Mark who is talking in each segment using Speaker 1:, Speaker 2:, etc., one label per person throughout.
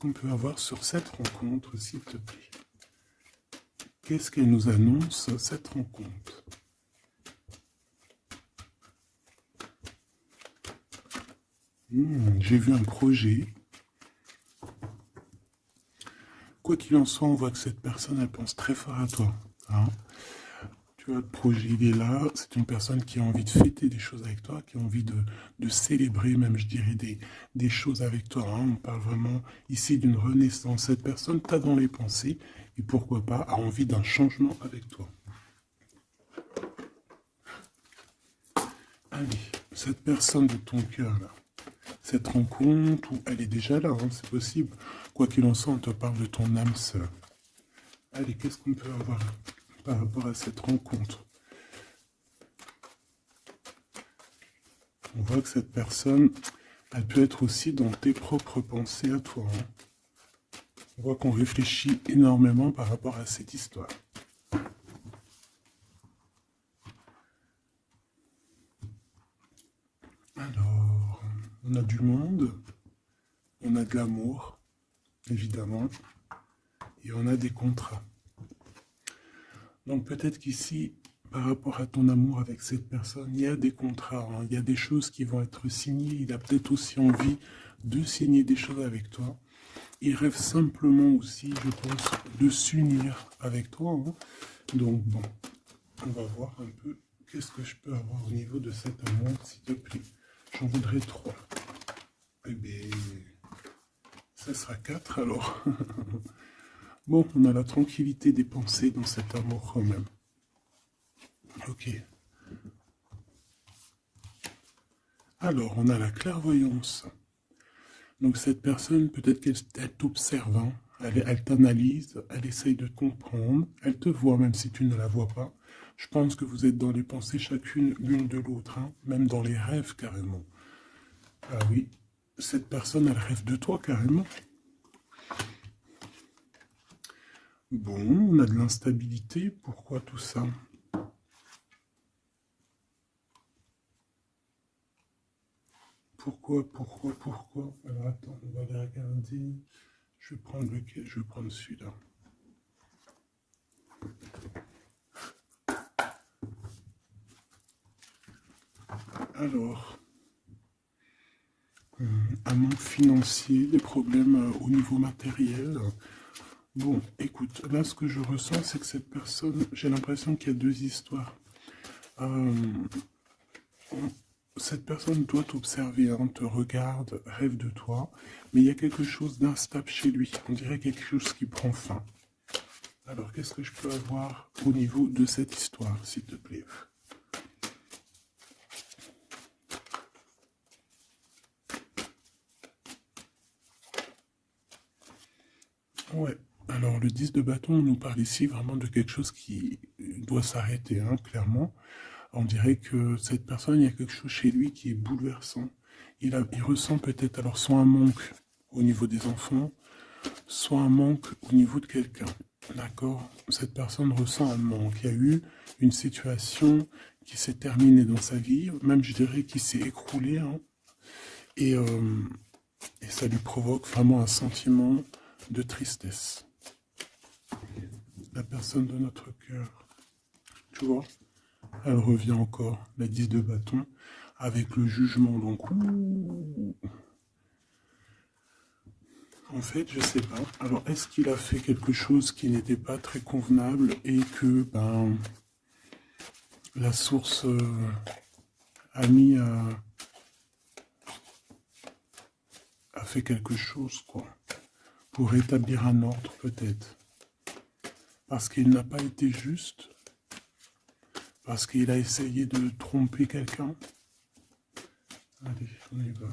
Speaker 1: qu'on peut avoir sur cette rencontre, s'il te plaît? Qu'est-ce qu'elle nous annonce, cette rencontre? J'ai vu un projet. Quoi qu'il en soit, on voit que cette personne, elle pense très fort à toi. Hein. Tu vois, le projet, il est là. C'est une personne qui a envie de fêter des choses avec toi, qui a envie de célébrer même, je dirais, des choses avec toi. Hein. On parle vraiment ici d'une renaissance. Cette personne t'a dans les pensées et pourquoi pas a envie d'un changement avec toi. Allez, cette personne de ton cœur, là, cette rencontre, où elle est déjà là, hein, c'est possible. Quoi qu'il en soit, on te parle de ton âme sœur. Allez, qu'est-ce qu'on peut avoir par rapport à cette rencontre? On voit que cette personne, elle peut être aussi dans tes propres pensées à toi. Hein. On voit qu'on réfléchit énormément par rapport à cette histoire. Alors, on a du monde, on a de l'amour, évidemment, et on a des contrats. Donc peut-être qu'ici, par rapport à ton amour avec cette personne, il y a des contrats, hein, il y a des choses qui vont être signées, il a peut-être aussi envie de signer des choses avec toi. Il rêve simplement aussi, je pense, de s'unir avec toi. Hein. Donc bon, on va voir un peu qu'est-ce que je peux avoir au niveau de cet amour, s'il te plaît. J'en voudrais 3. Eh bien, ça sera 4 alors. Bon, on a la tranquillité des pensées dans cet amour quand même. Ok. Alors, on a la clairvoyance. Donc cette personne, peut-être qu'elle t'observe, hein. Elle t'analyse, elle essaye de te comprendre, elle te voit même si tu ne la vois pas. Je pense que vous êtes dans les pensées chacune l'une de l'autre, hein, même dans les rêves carrément. Ah oui, cette personne, elle rêve de toi carrément. Bon, on a de l'instabilité, pourquoi tout ça? Pourquoi? Alors attends, on va les regarder. Je vais prendre lequel? Je vais prendre celui-là. Alors, un manque financier, des problèmes au niveau matériel. Bon, écoute, là, ce que je ressens, c'est que cette personne, j'ai l'impression qu'il y a deux histoires. Euh, cette personne doit t'observer, hein, te regarde, rêve de toi, mais il y a quelque chose d'instable chez lui. On dirait quelque chose qui prend fin. Alors, qu'est-ce que je peux avoir au niveau de cette histoire, s'il te plaît? Ouais. Alors, le 10 de bâton nous parle ici vraiment de quelque chose qui doit s'arrêter, hein, clairement. On dirait que cette personne, il y a quelque chose chez lui qui est bouleversant. Il ressent peut-être alors soit un manque au niveau des enfants, soit un manque au niveau de quelqu'un. D'accord? Cette personne ressent un manque. Il y a eu une situation qui s'est terminée dans sa vie, même je dirais qui s'est écroulée, hein, et, euh, et ça lui provoque vraiment un sentiment de tristesse. La personne de notre cœur, tu vois, elle revient encore, la 10 de bâton, avec le jugement. Donc, en fait, je sais pas. Alors, est-ce qu'il a fait quelque chose qui n'était pas très convenable et que la source a mis a fait quelque chose, quoi, pour rétablir un ordre, peut-être. Parce qu'il n'a pas été juste, parce qu'il a essayé de tromper quelqu'un. Allez, on y va.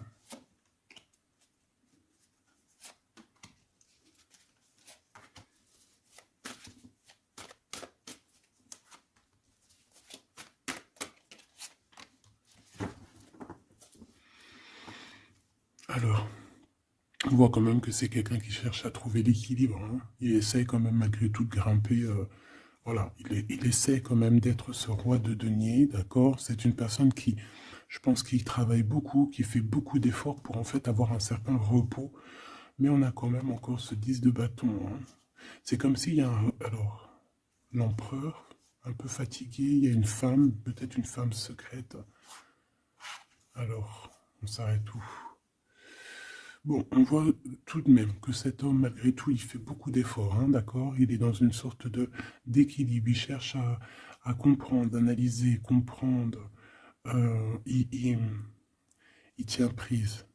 Speaker 1: Alors, on voit quand même que c'est quelqu'un qui cherche à trouver l'équilibre. Hein. Il essaye quand même malgré tout de grimper. Voilà, il essaie quand même d'être ce roi de denier, d'accord? C'est une personne qui, je pense, qui travaille beaucoup, qui fait beaucoup d'efforts pour en fait avoir un certain repos. mais on a quand même encore ce 10 de bâton. Hein. C'est comme s'il y a un... Alors, l'empereur, un peu fatigué, il y a une femme, peut-être une femme secrète. Alors, on s'arrête où? Bon, on voit tout de même que cet homme, malgré tout, il fait beaucoup d'efforts, hein, d'accord? Il est dans une sorte d'équilibre, il cherche à comprendre, analyser, comprendre. Il tient prise.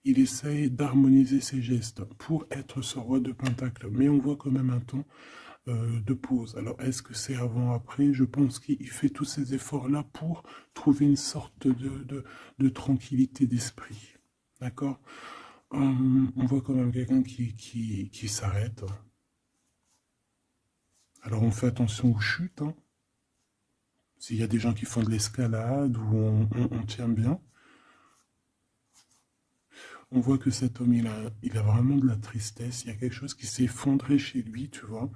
Speaker 1: Il essaye d'harmoniser ses gestes pour être ce roi de Pentacle. Mais on voit quand même un temps de pause. Alors, est-ce que c'est avant, après? Je pense qu'il fait tous ces efforts-là pour trouver une sorte de tranquillité d'esprit. D'accord? On voit quand même quelqu'un qui s'arrête. Alors, on fait attention aux chutes. Hein. S'il y a des gens qui font de l'escalade ou on tient bien. On voit que cet homme, il a vraiment de la tristesse. Il y a quelque chose qui s'est effondré chez lui, tu vois.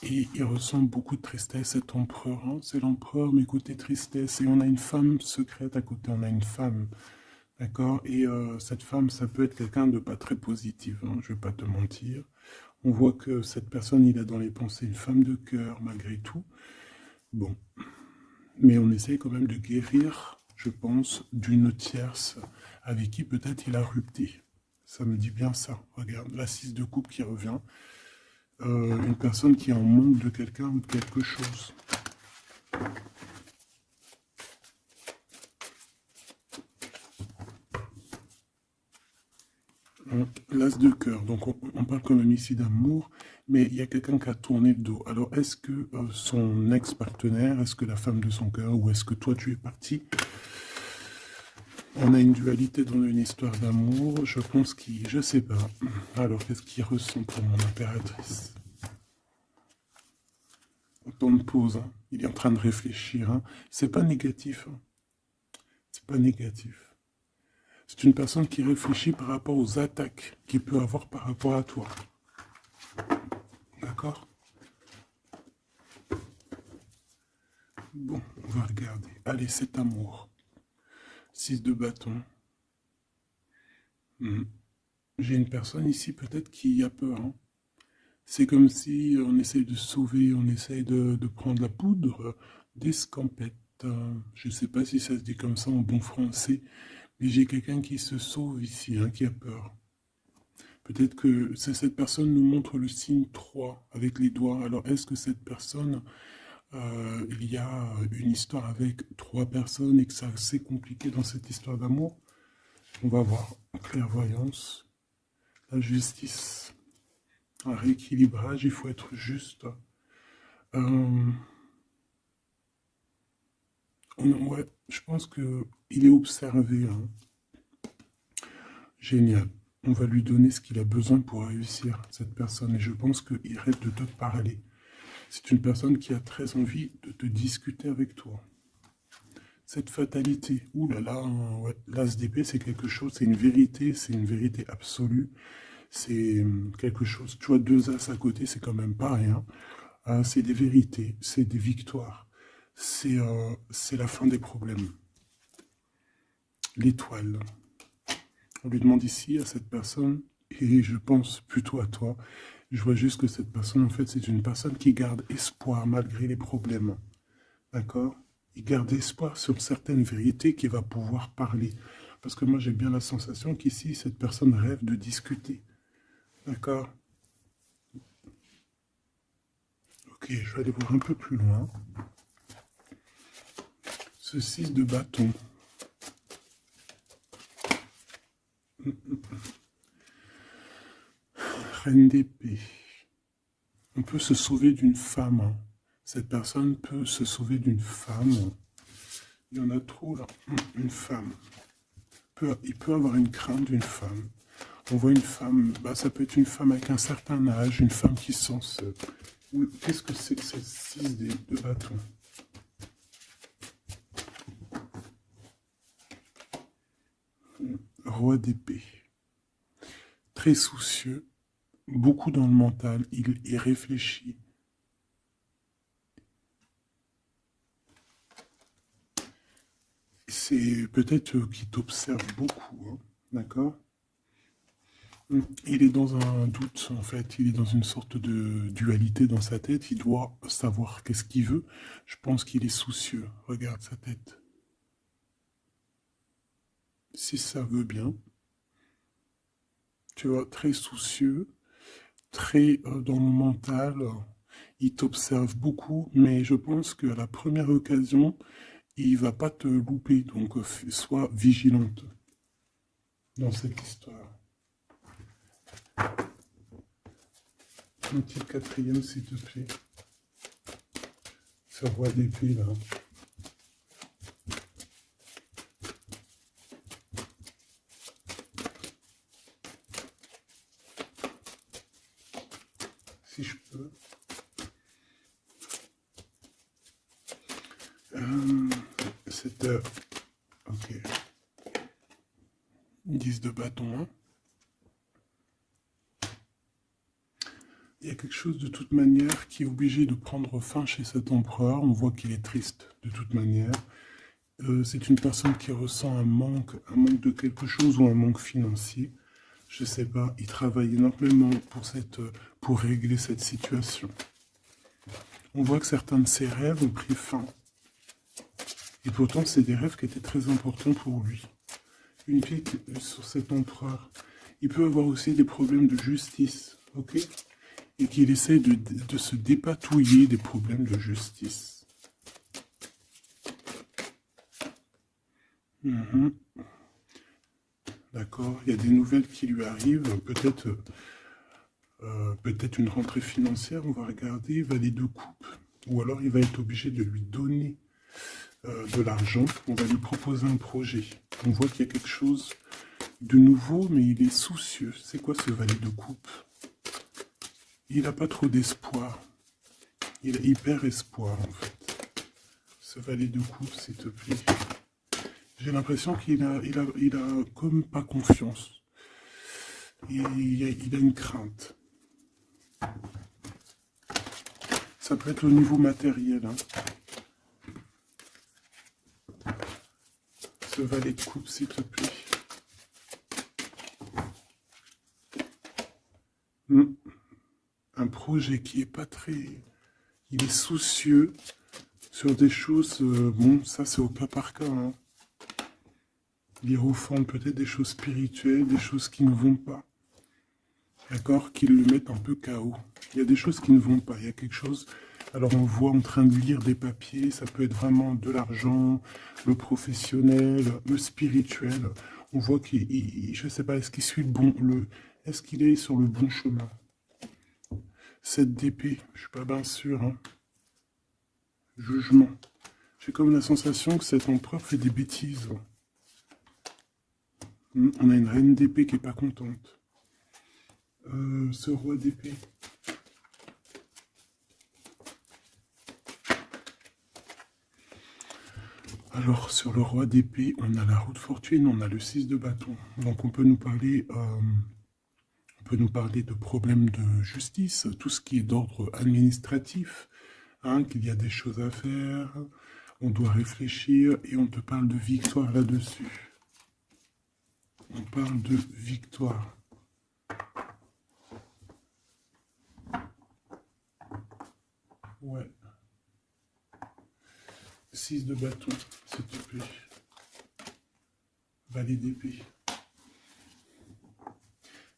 Speaker 1: Et il ressent beaucoup de tristesse, cet empereur. Hein. C'est l'empereur, mais côté tristesse. Et on a une femme secrète à côté. On a une femme, d'accord. Et cette femme, ça peut être quelqu'un de pas très positif. Hein, je vais pas te mentir. On voit que cette personne, il a dans les pensées une femme de cœur, malgré tout. Bon. Mais on essaye quand même de guérir, je pense, d'une tierce avec qui peut-être il a rupté. Ça me dit bien ça. Regarde, la 6 de coupe qui revient. Une personne qui est en manque de quelqu'un ou de quelque chose. L'as de cœur, donc on parle quand même ici d'amour, mais il y a quelqu'un qui a tourné le dos. Alors est-ce que son ex-partenaire, est-ce que la femme de son cœur, ou est-ce que toi tu es parti? On a une dualité dans une histoire d'amour, je pense qu'il... Je sais pas. Alors qu'est-ce qu'il ressent pour mon impératrice? Temps de pause, hein. Il est en train de réfléchir. Hein. C'est pas négatif. Hein. C'est pas négatif. C'est une personne qui réfléchit par rapport aux attaques qu'il peut avoir par rapport à toi. D'accord? Bon, on va regarder. Allez, cet amour. 6 de bâton. J'ai une personne ici peut-être qui a peur. Hein. C'est comme si on essaye de sauver, on essaye de prendre la poudre d'escampette. Je ne sais pas si ça se dit comme ça en bon français, mais j'ai quelqu'un qui se sauve ici, hein, qui a peur. Peut-être que cette personne nous montre le signe 3 avec les doigts. Alors, est-ce que cette personne, il y a une histoire avec 3 personnes et que c'est assez compliqué dans cette histoire d'amour? On va voir. Clairvoyance, la justice, un rééquilibrage, il faut être juste. Ouais, je pense qu'il est observé. Hein. Génial. On va lui donner ce qu'il a besoin pour réussir, cette personne. Et je pense qu'il rêve de te parler. C'est une personne qui a très envie de te discuter avec toi. Cette fatalité, ouh là là, ouais, l'as d'épée, c'est quelque chose, c'est une vérité absolue. C'est quelque chose, tu vois, 2 as à côté, c'est quand même pas rien. C'est des vérités, c'est des victoires. C'est la fin des problèmes. L'étoile. On lui demande ici à cette personne, et je pense plutôt à toi, je vois juste que cette personne, en fait, c'est une personne qui garde espoir malgré les problèmes. D'accord? Il garde espoir sur certaines vérités qu'il va pouvoir parler. Parce que moi, j'ai bien la sensation qu'ici, cette personne rêve de discuter. D'accord? Ok, je vais aller voir un peu plus loin. Ce 6 de bâton. Reine d'épée. On peut se sauver d'une femme. Hein. Cette personne peut se sauver d'une femme. Il y en a trop là. Une femme. Il peut avoir une crainte d'une femme. On voit une femme, bah, ça peut être une femme avec un certain âge, une femme qui sent seule. Qu'est-ce que c'est que cette 6 de bâton? Roi d'épée. Très soucieux, beaucoup dans le mental, il réfléchit. C'est peut-être qu'il t'observe beaucoup, hein, d'accord? Il est dans un doute, en fait. Il est dans une sorte de dualité dans sa tête. Il doit savoir qu'est-ce qu'il veut. Je pense qu'il est soucieux. Regarde sa tête. Si ça veut bien, tu vois, très soucieux, très dans le mental. Il t'observe beaucoup, mais je pense qu'à la première occasion, il va pas te louper. Donc, sois vigilante dans cette histoire. Un petit quatrième, s'il te plaît. Ce roi d'épée, là. Si je peux. C'est... ok. 10 de bâton, hein. Il y a quelque chose de toute manière qui est obligé de prendre fin chez cet empereur. On voit qu'il est triste de toute manière. C'est une personne qui ressent un manque de quelque chose ou un manque financier. Je sais pas, il travaille énormément pour régler cette situation. On voit que certains de ses rêves ont pris fin. Et pourtant, c'est des rêves qui étaient très importants pour lui. Une pique sur cet empereur. Il peut avoir aussi des problèmes de justice, ok? Et qu'il essaie de se dépatouiller des problèmes de justice. D'accord, il y a des nouvelles qui lui arrivent, peut-être une rentrée financière, on va regarder, valet de coupe, ou alors il va être obligé de lui donner de l'argent, on va lui proposer un projet. On voit qu'il y a quelque chose de nouveau, mais il est soucieux. C'est quoi ce valet de coupe? Il n'a pas trop d'espoir. Il a hyper espoir, en fait. Ce valet de coupe, s'il te plaît. J'ai l'impression qu'il a comme pas confiance. Il a une crainte. Ça peut être au niveau matériel. Hein. Ce valet de coupe, s'il te plaît. Un projet qui est pas très... Il est soucieux sur des choses... bon, ça c'est au cas par cas. Hein. L'hiérophante, peut-être des choses spirituelles, des choses qui ne vont pas. D'accord? Qui le mettent un peu KO. Il y a des choses qui ne vont pas. Il y a quelque chose... Alors on le voit en train de lire des papiers, ça peut être vraiment de l'argent, le professionnel, le spirituel. On voit qu'il, je ne sais pas, est-ce qu'il suit est-ce qu'il est sur le bon chemin? Cette d'épée, je suis pas bien sûr. Hein. Jugement. J'ai comme la sensation que cet empereur fait des bêtises. On a une reine d'épée qui est pas contente. Ce roi d'épée. Alors, sur le roi d'épée, on a la roue de fortune, on a le 6 de bâton. Donc, on peut nous parler de problèmes de justice, tout ce qui est d'ordre administratif, hein, qu'il y a des choses à faire, on doit réfléchir et on te parle de victoire là-dessus. On parle de victoire. Ouais. 6 de bâton, s'il te plaît. Valet d'épée.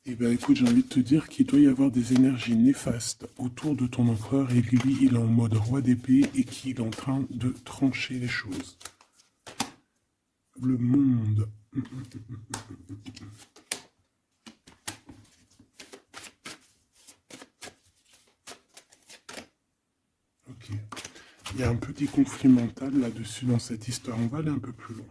Speaker 1: Eh bien écoute, j'ai envie de te dire qu'il doit y avoir des énergies néfastes autour de ton empereur et lui, il est en mode roi d'épée et qu'il est en train de trancher les choses. Le monde. Ok. Il y a un petit conflit mental là-dessus dans cette histoire. On va aller un peu plus loin.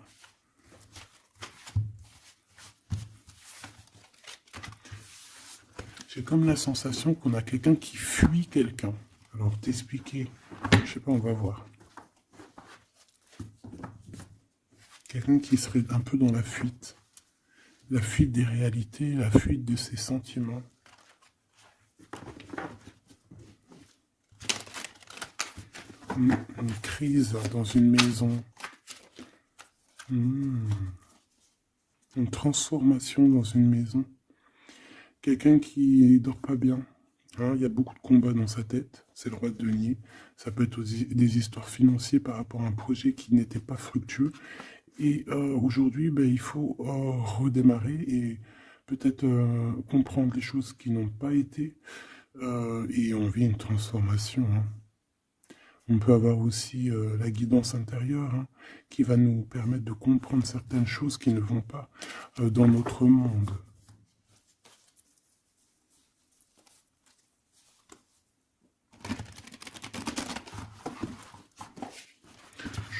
Speaker 1: J'ai comme la sensation qu'on a quelqu'un qui fuit quelqu'un. Alors t'expliquer, je sais pas, on va voir. Quelqu'un qui serait un peu dans la fuite des réalités, la fuite de ses sentiments. Une crise dans une maison. Une transformation dans une maison. quelqu'un qui dort pas bien. Hein, il y a beaucoup de combats dans sa tête. C'est le roi de denier. Ça peut être aussi des histoires financières par rapport à un projet qui n'était pas fructueux. Et aujourd'hui, ben, il faut redémarrer et peut-être comprendre les choses qui n'ont pas été. Et on vit une transformation. Hein. On peut avoir aussi la guidance intérieure hein, qui va nous permettre de comprendre certaines choses qui ne vont pas dans notre monde.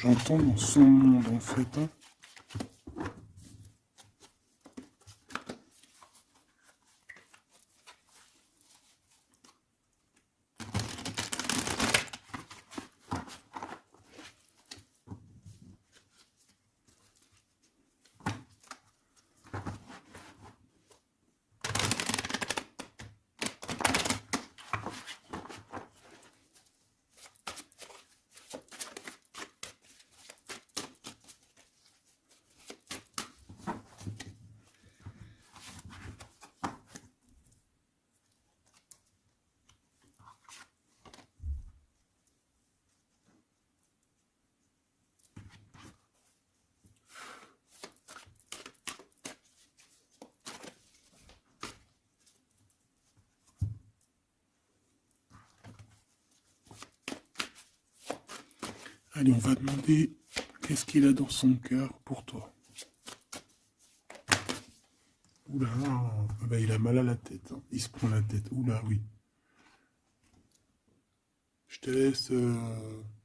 Speaker 1: J'entends dans son monde en fait. Hein. Allez, on va demander qu'est-ce qu'il a dans son cœur pour toi. Oula, ah ben, il a mal à la tête. Hein. Il se prend la tête. Oula, oui. Je te laisse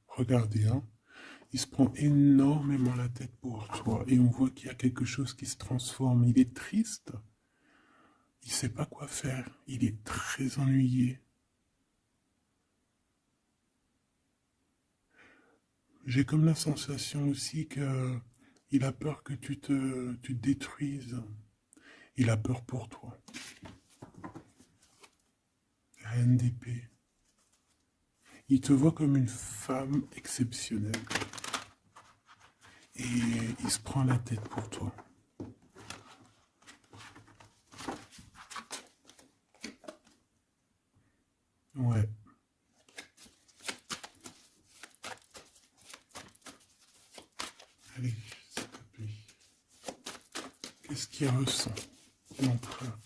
Speaker 1: regarder. Hein. Il se prend énormément la tête pour toi. Et on voit qu'il y a quelque chose qui se transforme. Il est triste. Il ne sait pas quoi faire. Il est très ennuyé. J'ai comme la sensation aussi que il a peur que tu te détruises. Il a peur pour toi. Reine d'épée. Il te voit comme une femme exceptionnelle. Et il se prend la tête pour toi. Ouais. Allez, s'il te plaît. Qu'est-ce qu'il ressent, l'empereur?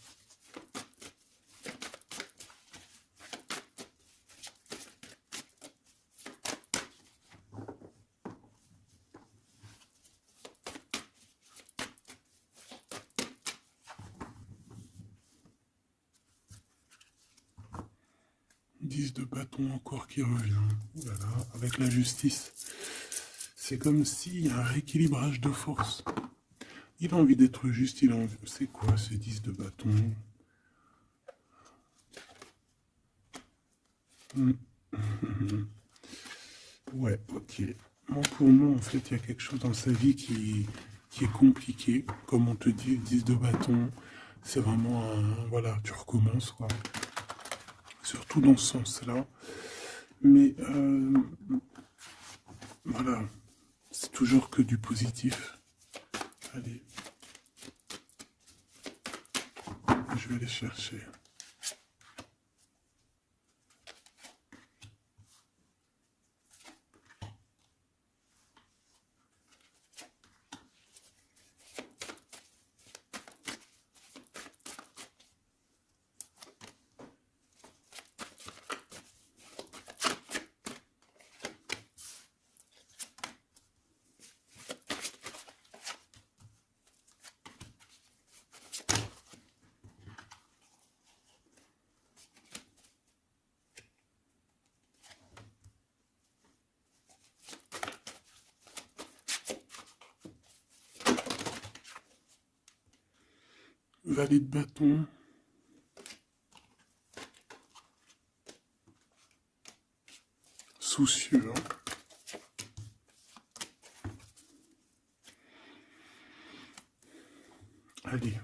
Speaker 1: Dix de bâton encore qui revient. Ouh là là, avec la justice. C'est comme s'il y a un rééquilibrage de force. Il a envie d'être juste, il a envie... C'est quoi ce 10 de bâton? Ouais, ok. Moi, pour moi, en fait, il y a quelque chose dans sa vie qui est compliqué. Comme on te dit, 10 de bâton, c'est vraiment un... Voilà, tu recommences, quoi. Surtout dans ce sens-là. Mais, voilà, c'est toujours que du positif. Allez, je vais aller chercher. Valet de bâton. Soucieux. Hein. Allez,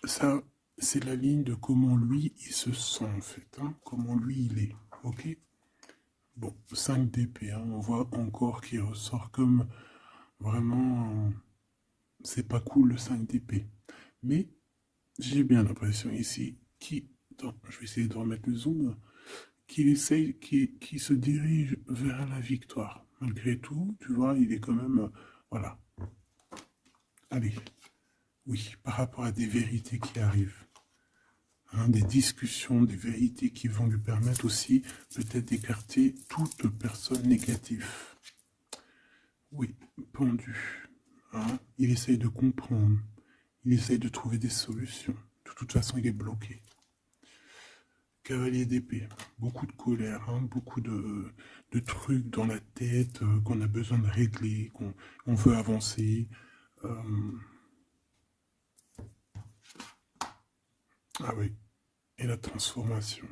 Speaker 1: ça, c'est la ligne de comment lui, il se sent en fait. Hein, comment lui, il est. Ok. Bon, 5 d'épée. Hein, on voit encore qu'il ressort comme vraiment... c'est pas cool le 5 d'épée. Mais j'ai bien l'impression ici Attends, je vais essayer de remettre le zoom, qui se dirige vers la victoire. Malgré tout, tu vois, il est quand même, voilà. Allez, oui, par rapport à des vérités qui arrivent. Hein, des discussions, des vérités qui vont lui permettre aussi peut-être d'écarter toute personne négative. Oui, pendu. Hein, il essaye de comprendre. Il essaye de trouver des solutions. De toute façon, il est bloqué. Cavalier d'épée. Beaucoup de colère, hein, beaucoup de trucs dans la tête qu'on a besoin de régler, qu'on veut avancer. Ah oui. Et la transformation.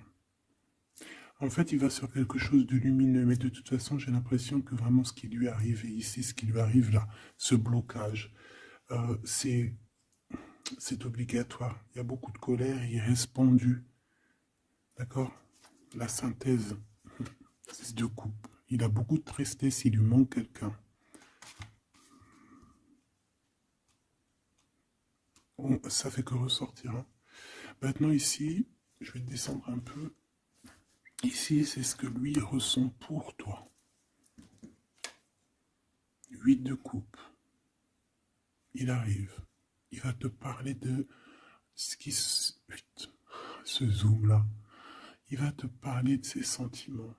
Speaker 1: En fait, il va sur quelque chose de lumineux, mais de toute façon, j'ai l'impression que vraiment ce qui lui arrive ici, ce qui lui arrive là, ce blocage, c'est obligatoire. Il y a beaucoup de colère, il reste pendu. D'accord? La synthèse, c'est de coupe. Il a beaucoup de tristesse, il lui manque quelqu'un. Ça fait que ressortir. Hein. Maintenant ici, je vais descendre un peu. Ici, c'est ce que lui ressent pour toi. 8 de coupe. Il arrive. Il va te parler de ce qui se zoom là. Il va te parler de ses sentiments.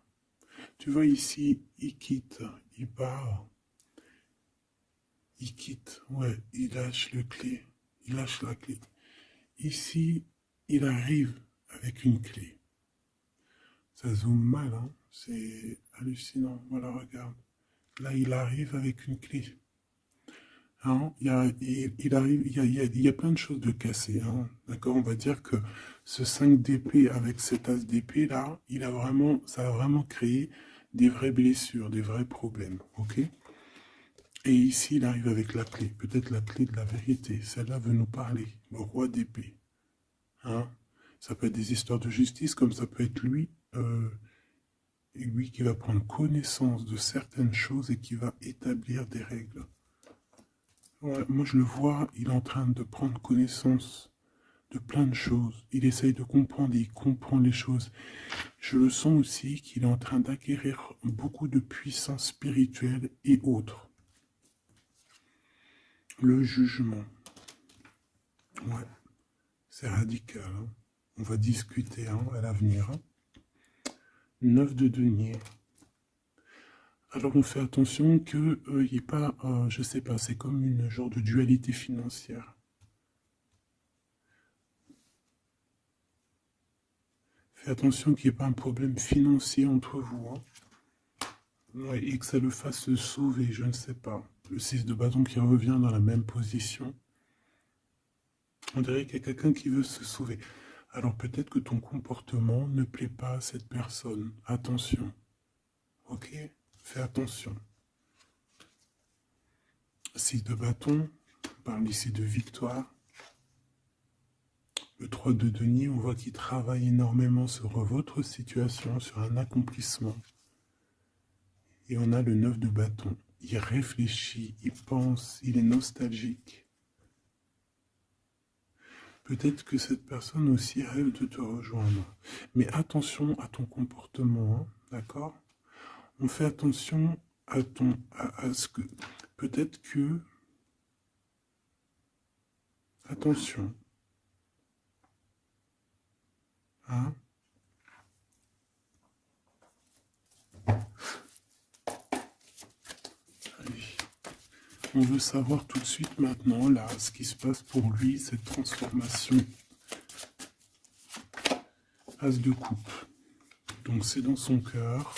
Speaker 1: Tu vois ici, il quitte, il part. Il quitte, ouais, il lâche le clé. Il lâche la clé. Ici, il arrive avec une clé. Ça zoome mal, hein. C'est hallucinant. Voilà, regarde. Là, il arrive avec une clé. Hein, il arrive, il y a plein de choses de cassées. Hein, d'accord, on va dire que ce 5 d'épée avec cet as d'épée là, ça a vraiment créé des vraies blessures, des vrais problèmes. Ok. Et ici, il arrive avec la clé, peut-être la clé de la vérité. Celle-là veut nous parler, le roi d'épée. Hein, ça peut être des histoires de justice, comme ça peut être lui qui va prendre connaissance de certaines choses et qui va établir des règles. Ouais, moi, je le vois, il est en train de prendre connaissance de plein de choses. Il essaye de comprendre et il comprend les choses. Je le sens aussi qu'il est en train d'acquérir beaucoup de puissance spirituelle et autres. Le jugement. Ouais, c'est radical. Hein. On va discuter hein, à l'avenir. Hein. 9 de denier. Alors on fait attention qu'il n'y ait pas, je sais pas, c'est comme une genre de dualité financière. Fais attention qu'il n'y ait pas un problème financier entre vous. Hein. Ouais, et que ça le fasse se sauver, je ne sais pas. Le 6 de bâton qui revient dans la même position. On dirait qu'il y a quelqu'un qui veut se sauver. Alors peut-être que ton comportement ne plaît pas à cette personne. Attention. Ok? Fais attention. 6 de bâton, on parle ici de victoire. Le 3 de denier, on voit qu'il travaille énormément sur votre situation, sur un accomplissement. Et on a le 9 de bâton. Il réfléchit, il pense, il est nostalgique. Peut-être que cette personne aussi rêve de te rejoindre. Mais attention à ton comportement, hein, d'accord? On fait attention à ce que... Peut-être que... Attention. Hein? Allez. On veut savoir tout de suite maintenant, là, ce qui se passe pour lui, cette transformation. As de coupe. Donc c'est dans son cœur,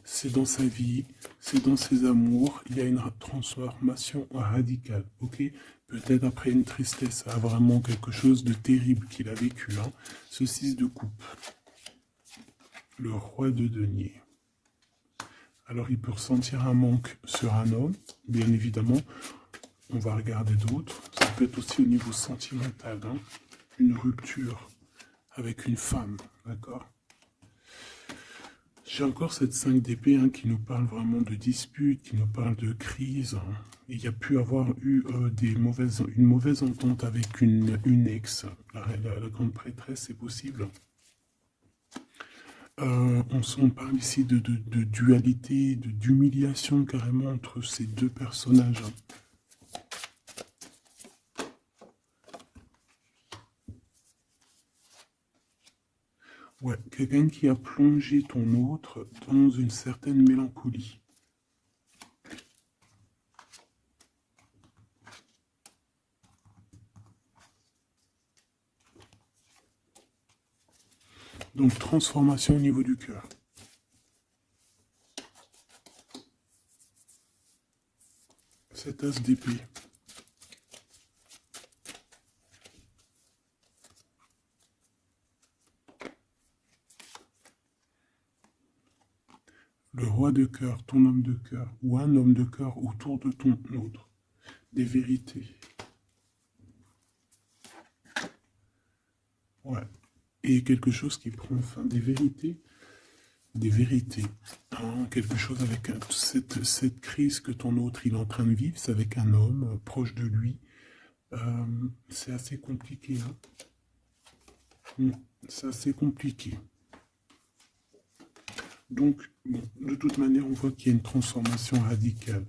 Speaker 1: c'est dans sa vie, c'est dans ses amours. Il y a une transformation radicale, ok? Peut-être après une tristesse, vraiment quelque chose de terrible qu'il a vécu. Hein. Ce 6 de coupe. Le roi de denier. Alors il peut ressentir un manque sur un homme, bien évidemment. On va regarder d'autres. Ça peut être aussi au niveau sentimental, hein, une rupture avec une femme, d'accord? J'ai encore cette 5 d'épée hein, qui nous parle vraiment de dispute, qui nous parle de crise. Hein. Il y a pu avoir eu une mauvaise entente avec une ex. La grande prêtresse, c'est possible. On parle ici de dualité, d'humiliation carrément entre ces deux personnages. Ouais, quelqu'un qui a plongé ton autre dans une certaine mélancolie. Donc, transformation au niveau du cœur. Cet as d'épée. Le roi de cœur, ton homme de cœur, ou un homme de cœur autour de ton autre. Des vérités. Ouais. Et quelque chose qui prend fin. Des vérités. Des vérités. Hein, quelque chose avec cette crise que ton autre il est en train de vivre, c'est avec un homme proche de lui. C'est assez compliqué. Hein. C'est assez compliqué. Donc, bon, de toute manière, on voit qu'il y a une transformation radicale.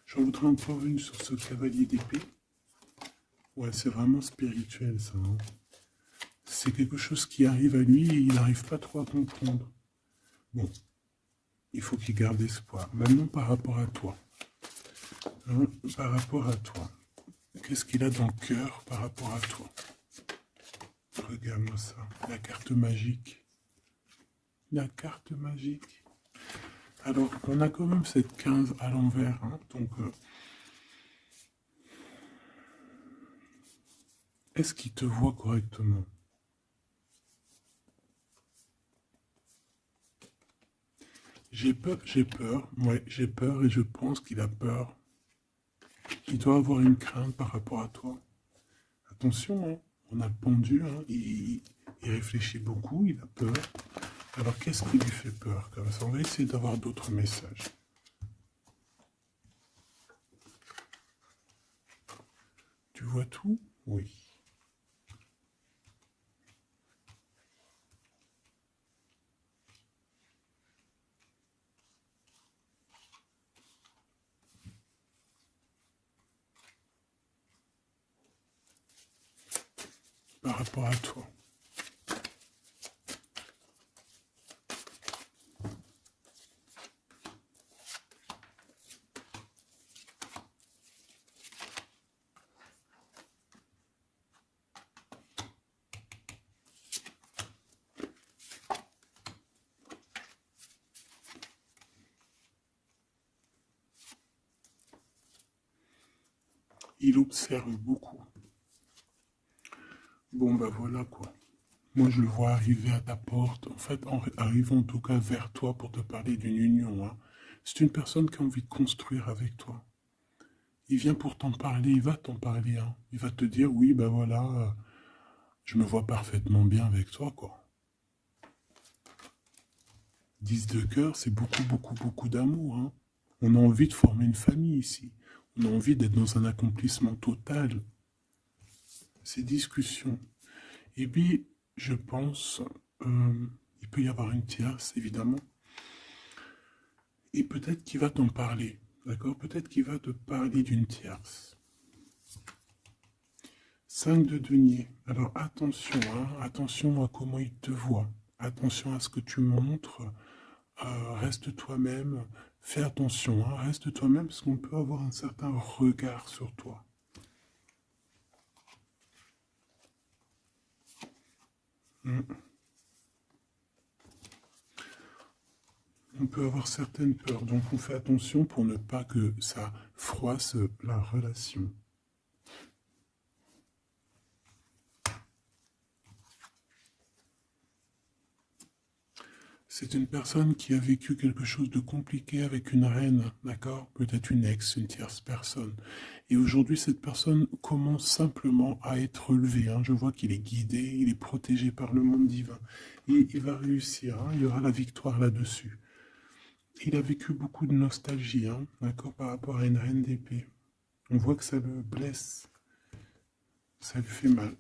Speaker 1: J'en voudrais encore une sur ce cavalier d'épée. Ouais, c'est vraiment spirituel, ça. Hein. C'est quelque chose qui arrive à lui et il n'arrive pas trop à comprendre. Bon, il faut qu'il garde espoir. Maintenant, par rapport à toi. Hein, par rapport à toi. Qu'est-ce qu'il a dans le cœur par rapport à toi? Regarde-moi ça. La carte magique. La carte magique. Alors, on a quand même cette 15 à l'envers. Hein, donc, est-ce qu'il te voit correctement? J'ai peur, ouais, j'ai peur et je pense qu'il a peur. Il doit avoir une crainte par rapport à toi. Attention, hein, on a le pendu, hein, il réfléchit beaucoup, il a peur. Alors qu'est-ce qui lui fait peur comme ça? On va essayer d'avoir d'autres messages. Tu vois tout? Oui. Par rapport à toi. Il observe beaucoup. Bon, bah voilà quoi. Moi, je le vois arriver à ta porte. En fait, arrivant en tout cas vers toi pour te parler d'une union. Hein. C'est une personne qui a envie de construire avec toi. Il vient pour t'en parler, il va t'en parler. Hein. Il va te dire, oui, ben voilà, je me vois parfaitement bien avec toi, quoi. 10 de cœur, c'est beaucoup, beaucoup, beaucoup d'amour. Hein. On a envie de former une famille ici. On a envie d'être dans un accomplissement total. Ces discussions. Et puis, je pense, il peut y avoir une tierce, évidemment. Et peut-être qu'il va t'en parler. D'accord? Peut-être qu'il va te parler d'une tierce. 5 de denier. Alors attention, hein, attention à comment il te voit. Attention à ce que tu montres. Reste toi-même. Fais attention, hein, reste toi-même parce qu'on peut avoir un certain regard sur toi. On peut avoir certaines peurs, donc on fait attention pour ne pas que ça froisse la relation. C'est une personne qui a vécu quelque chose de compliqué avec une reine, d'accord? Peut-être une ex, une tierce personne. Et aujourd'hui, cette personne commence simplement à être relevée. Hein. Je vois qu'il est guidé, il est protégé par le monde divin. Et il va réussir, hein. Il y aura la victoire là-dessus. Il a vécu beaucoup de nostalgie, hein, d'accord, par rapport à une reine d'épée. On voit que ça le blesse, ça lui fait mal.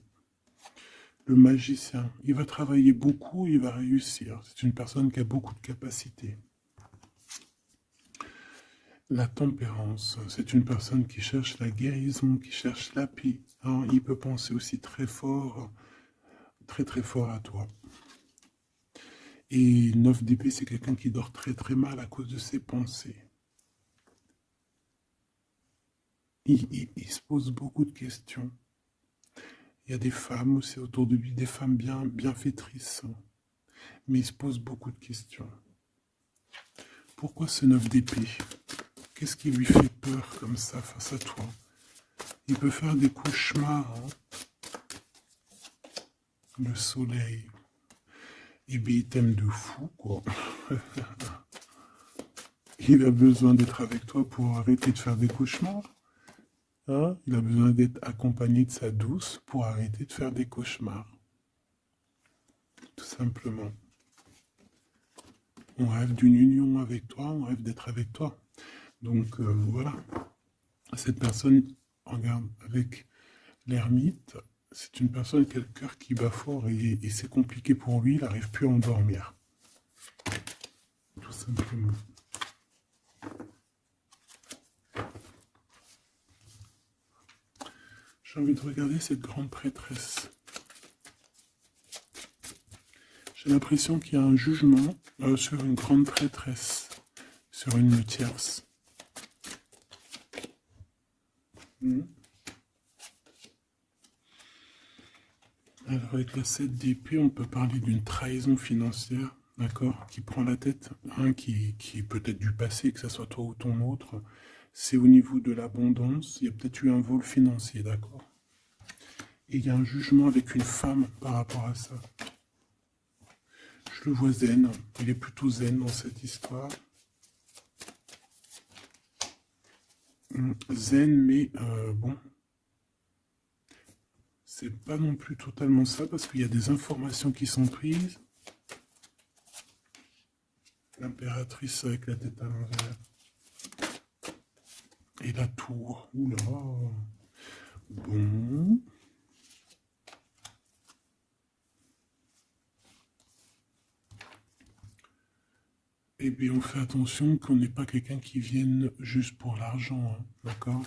Speaker 1: Le magicien, il va travailler beaucoup, il va réussir. C'est une personne qui a beaucoup de capacités. La tempérance, c'est une personne qui cherche la guérison, qui cherche la paix. Hein, il peut penser aussi très fort, très très fort à toi. Et 9 d'épée, c'est quelqu'un qui dort très très mal à cause de ses pensées. Il se pose beaucoup de questions. Il y a des femmes aussi autour de lui, des femmes bienfaitrices. Mais il se pose beaucoup de questions. Pourquoi ce 9 d'épée? Qu'est-ce qui lui fait peur comme ça face à toi? Il peut faire des cauchemars. Hein. Le soleil. Eh bien, il t'aime de fou, quoi. Il a besoin d'être avec toi pour arrêter de faire des cauchemars. Hein? Il a besoin d'être accompagné de sa douce pour arrêter de faire des cauchemars. Tout simplement. On rêve d'une union avec toi, on rêve d'être avec toi. Donc voilà. Cette personne, regarde, avec l'ermite, c'est une personne qui a le cœur qui bat fort et c'est compliqué pour lui, il n'arrive plus à endormir. Tout simplement. J'ai envie de regarder cette grande prêtresse. J'ai l'impression qu'il y a un jugement sur une grande prêtresse, sur une tierce. Alors avec la 7 d'épée, on peut parler d'une trahison financière, d'accord, qui prend la tête, hein, qui est peut-être du passé, que ce soit toi ou ton autre. C'est au niveau de l'abondance, il y a peut-être eu un vol financier, d'accord. Et il y a un jugement avec une femme par rapport à ça. Je le vois zen, il est plutôt zen dans cette histoire. Zen, mais bon, c'est pas non plus totalement ça, parce qu'il y a des informations qui sont prises. L'impératrice avec la tête à l'envers. Et la tour, oula. Bon. Eh bien, on fait attention qu'on n'ait pas quelqu'un qui vienne juste pour l'argent, hein, d'accord?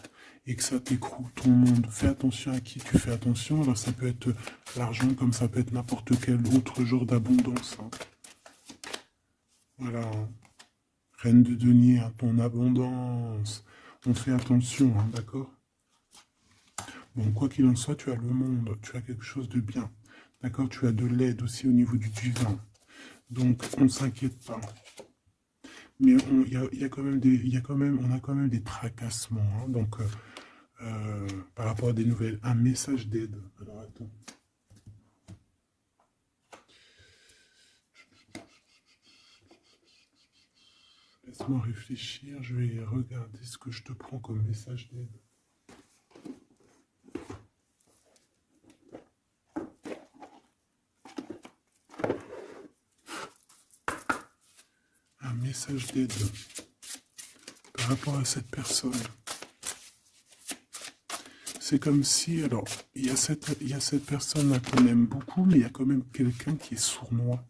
Speaker 1: Et que ça t'écroule ton monde. Fais attention à qui tu fais attention. Alors, ça peut être l'argent comme ça peut être n'importe quel autre genre d'abondance. Hein. Voilà. Hein. Reine de denier, hein, ton abondance. On fait attention, hein, d'accord? Bon, quoi qu'il en soit, tu as le monde. Tu as quelque chose de bien. D'accord? Tu as de l'aide aussi au niveau du divin. Donc, on ne s'inquiète pas. Mais on a quand même des tracassements. Hein, donc, par rapport à des nouvelles, un message d'aide. Alors, attends. Laisse-moi réfléchir. Je vais regarder ce que je te prends comme message d'aide. Un message d'aide par rapport à cette personne. C'est comme si, alors, il y a cette personne-là qu'on aime beaucoup, mais il y a quand même quelqu'un qui est sournois.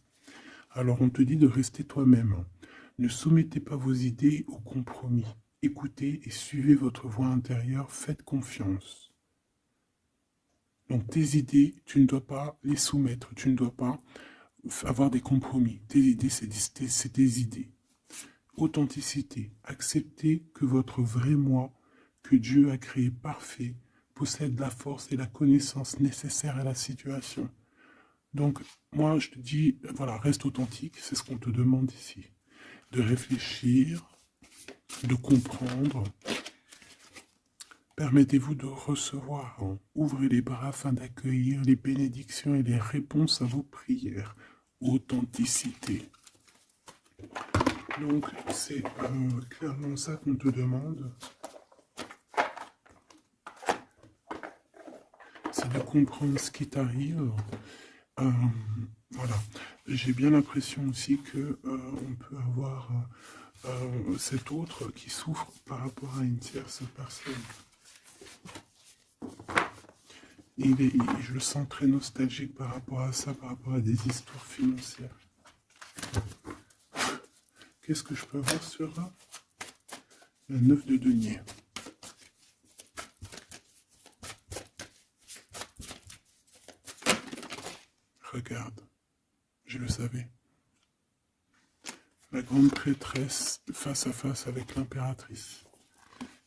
Speaker 1: Alors, on te dit de rester toi-même. Ne soumettez pas vos idées au compromis. Écoutez et suivez votre voix intérieure, faites confiance. Donc, tes idées, tu ne dois pas les soumettre, tu ne dois pas avoir des compromis. Tes idées, c'est tes idées. Authenticité. Acceptez que votre vrai moi, que Dieu a créé parfait, possède la force et la connaissance nécessaires à la situation. Donc, moi, je te dis, voilà, reste authentique, c'est ce qu'on te demande ici. De réfléchir, de comprendre. Permettez-vous de recevoir. Hein. Ouvrez les bras afin d'accueillir les bénédictions et les réponses à vos prières. Authenticité. Donc, c'est clairement ça qu'on te demande. C'est de comprendre ce qui t'arrive. Voilà. J'ai bien l'impression aussi que on peut avoir cet autre qui souffre par rapport à une tierce personne. je le sens très nostalgique par rapport à ça, par rapport à des histoires financières. Qu'est-ce que je peux avoir sur la 9 de denier? Regarde, je le savais. La grande prêtresse face à face avec l'impératrice.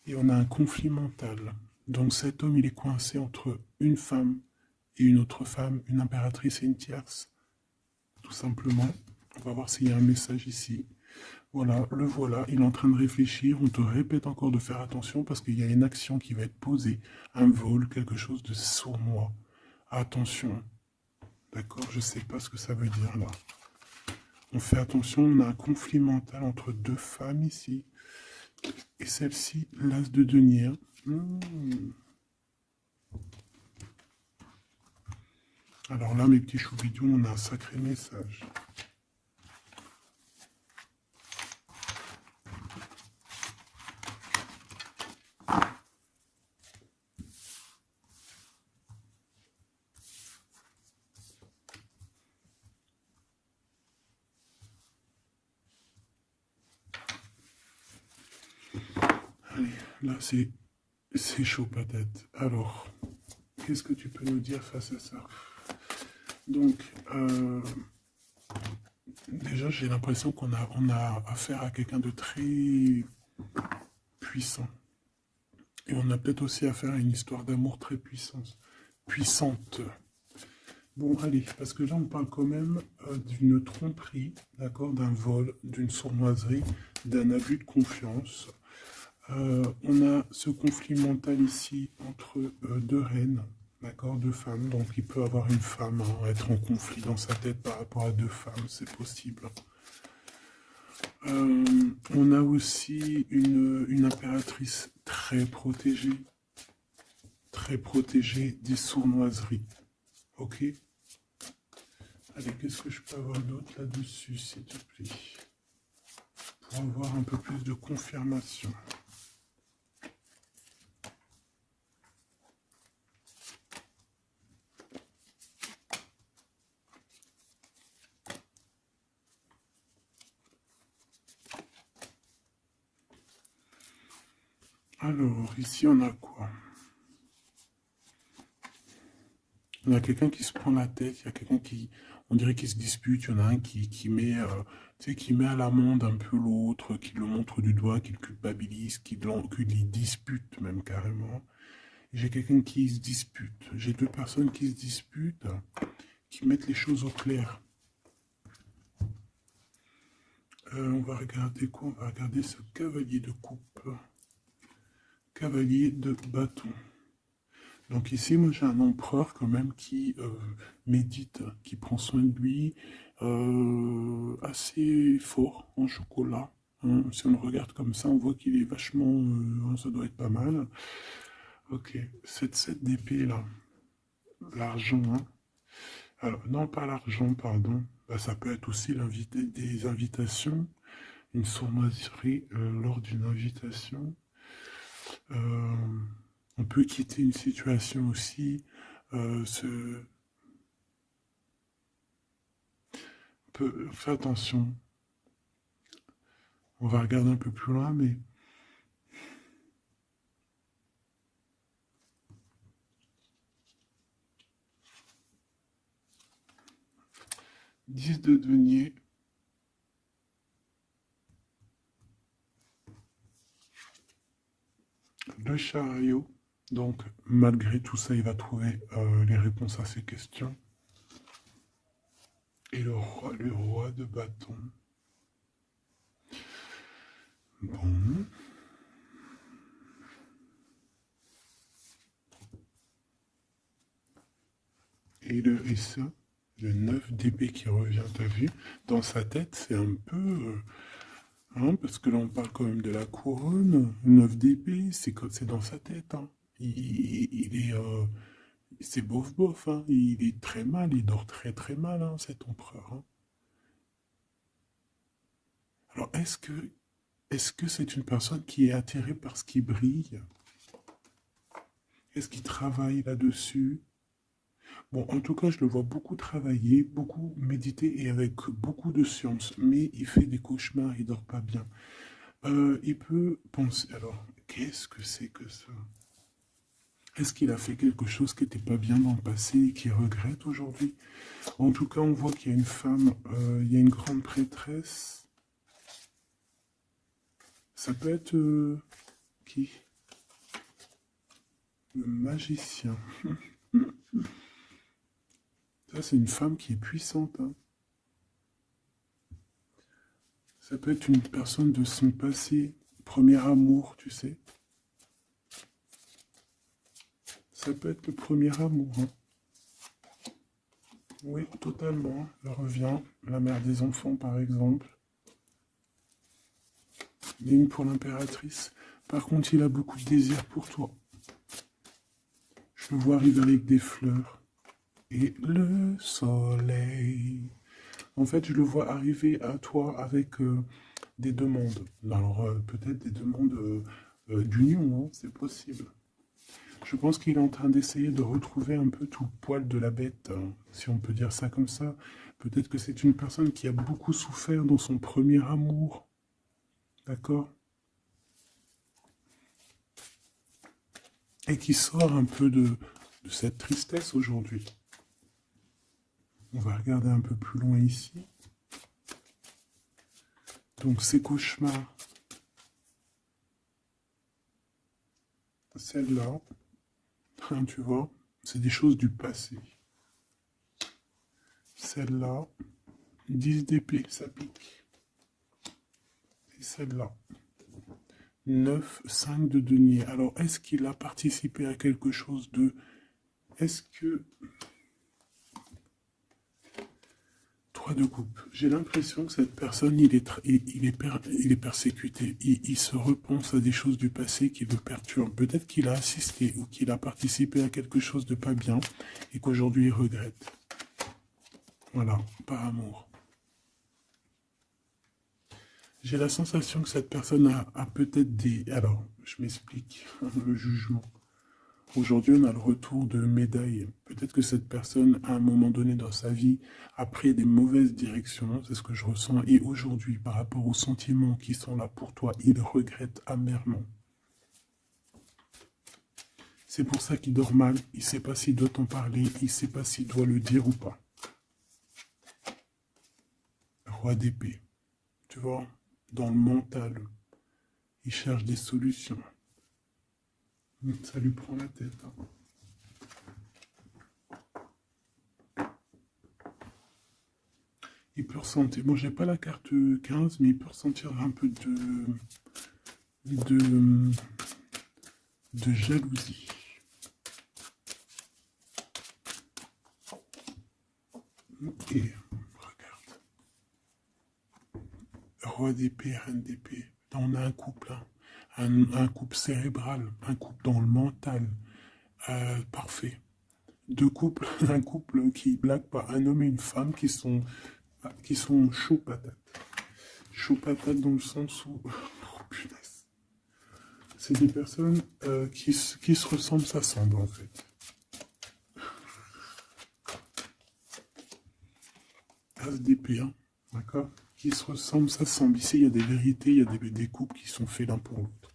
Speaker 1: Et on a un conflit mental. Donc cet homme, il est coincé entre une femme et une autre femme, une impératrice et une tierce. Tout simplement. On va voir s'il y a un message ici. Voilà, le voilà, il est en train de réfléchir. On te répète encore de faire attention parce qu'il y a une action qui va être posée. Un vol, quelque chose de sournois. Attention. D'accord, je ne sais pas ce que ça veut dire là. On fait attention, on a un conflit mental entre deux femmes ici. Et celle-ci, l'as de denier. Alors là, mes petits choubidous, on a un sacré message. Allez, là, c'est chaud patate. Alors, qu'est-ce que tu peux nous dire face à ça? Donc, déjà, j'ai l'impression qu'on a affaire à quelqu'un de très puissant. Et on a peut-être aussi affaire à une histoire d'amour très puissante. Bon, allez, parce que là, on parle quand même d'une tromperie, d'accord, d'un vol, d'une sournoiserie, d'un abus de confiance. On a ce conflit mental ici entre deux reines, d'accord, deux femmes. Donc, il peut avoir une femme, être en conflit dans sa tête par rapport à deux femmes, c'est possible. On a aussi une impératrice très protégée des sournoiseries. Ok? Allez, qu'est-ce que je peux avoir d'autre là-dessus, s'il te plaît? Pour avoir un peu plus de confirmation. Alors, ici, on a quoi? Il y a quelqu'un qui se prend la tête, il y a quelqu'un qui, on dirait qu'il se dispute, il y en a un qui met, qui met à l'amende un peu l'autre, qui le montre du doigt, qui le culpabilise, qui le dispute même carrément. J'ai quelqu'un qui se dispute, j'ai deux personnes qui se disputent, qui mettent les choses au clair. On va regarder quoi? On va regarder ce cavalier de coupe. Cavalier de bâton. Donc ici, moi j'ai un empereur quand même qui médite, qui prend soin de lui, assez fort en chocolat. Hein. Si on le regarde comme ça, on voit qu'il est vachement... ça doit être pas mal. Ok, cette 7 d'épée là, l'argent. Hein. Alors, non, pas l'argent, pardon. Bah, ça peut être aussi des invitations, une sournoiserie lors d'une invitation. On peut quitter une situation aussi. Fais attention. On va regarder un peu plus loin, mais... « 10 de denier. Le chariot. Donc, malgré tout ça, il va trouver les réponses à ses questions. Et le roi de bâton. Bon. Et ça, le 9 d'épée qui revient, t'as vu? Dans sa tête, c'est un peu... hein, parce que là, on parle quand même de la couronne. 9 d'épée, c'est dans sa tête. Hein. Il est... c'est bof bof, hein. Il est très mal, il dort très très mal, hein, cet empereur. Hein. Alors, est-ce que c'est une personne qui est attirée par ce qui brille? Est-ce qu'il travaille là-dessus? Bon, en tout cas, je le vois beaucoup travailler, beaucoup méditer et avec beaucoup de science. Mais il fait des cauchemars, il dort pas bien. Il peut penser. Alors, qu'est-ce que c'est que ça? Est-ce qu'il a fait quelque chose qui n'était pas bien dans le passé et qu'il regrette aujourd'hui? En tout cas, on voit qu'il y a une femme, il y a une grande prêtresse. Ça peut être qui? Le magicien. Ça, c'est une femme qui est puissante, hein. Ça peut être une personne de son passé, premier amour, tu sais. Ça peut être le premier amour, hein. Oui, totalement. Elle revient. La mère des enfants, par exemple. Ligne pour l'impératrice. Par contre, il a beaucoup de désir pour toi. Je le vois arriver avec des fleurs. Et le soleil. En fait, je le vois arriver à toi avec des demandes. Alors, peut-être des demandes d'union, hein, c'est possible. Je pense qu'il est en train d'essayer de retrouver un peu tout le poil de la bête, hein, si on peut dire ça comme ça. Peut-être que c'est une personne qui a beaucoup souffert dans son premier amour. D'accord? Et qui sort un peu de cette tristesse aujourd'hui. On va regarder un peu plus loin ici. Donc ces cauchemars, celle-là, hein, tu vois, c'est des choses du passé. Celle-là, 10 d'épée, ça pique. Et celle-là, 9, 5 de denier. Alors, est-ce qu'il a participé à quelque chose de... Est-ce que... 3 de coupe. J'ai l'impression que cette personne, il est persécuté. Il se repense à des choses du passé qui le perturbent. Peut-être qu'il a assisté ou qu'il a participé à quelque chose de pas bien et qu'aujourd'hui il regrette. Voilà, par amour. J'ai la sensation que cette personne a peut-être des... Alors, je m'explique, le jugement. Aujourd'hui, on a le retour de médaille. Peut-être que cette personne, à un moment donné dans sa vie, a pris des mauvaises directions, c'est ce que je ressens, et aujourd'hui, par rapport aux sentiments qui sont là pour toi, il regrette amèrement. C'est pour ça qu'il dort mal, il ne sait pas s'il doit t'en parler, il ne sait pas s'il doit le dire ou pas. Roi d'épée, tu vois, dans le mental, il cherche des solutions. Ça lui prend la tête, hein. Il peut ressentir, bon j'ai pas la carte 15, mais il peut ressentir un peu de, de jalousie. Et regarde, roi d'épée, reine d'épée. Là, on a un couple, hein. Un couple cérébral, un couple dans le mental, parfait. Deux couples, un couple qui blague pas, un homme et une femme qui sont chauds patates. Chaud patate dans le sens où, oh punaise, c'est des personnes qui se ressemblent, s'assemblent en fait. As d'épée, hein, d'accord? Qui se ressemblent, s'assemblent. Ici, il y a des vérités, il y a des couples qui sont faits l'un pour l'autre.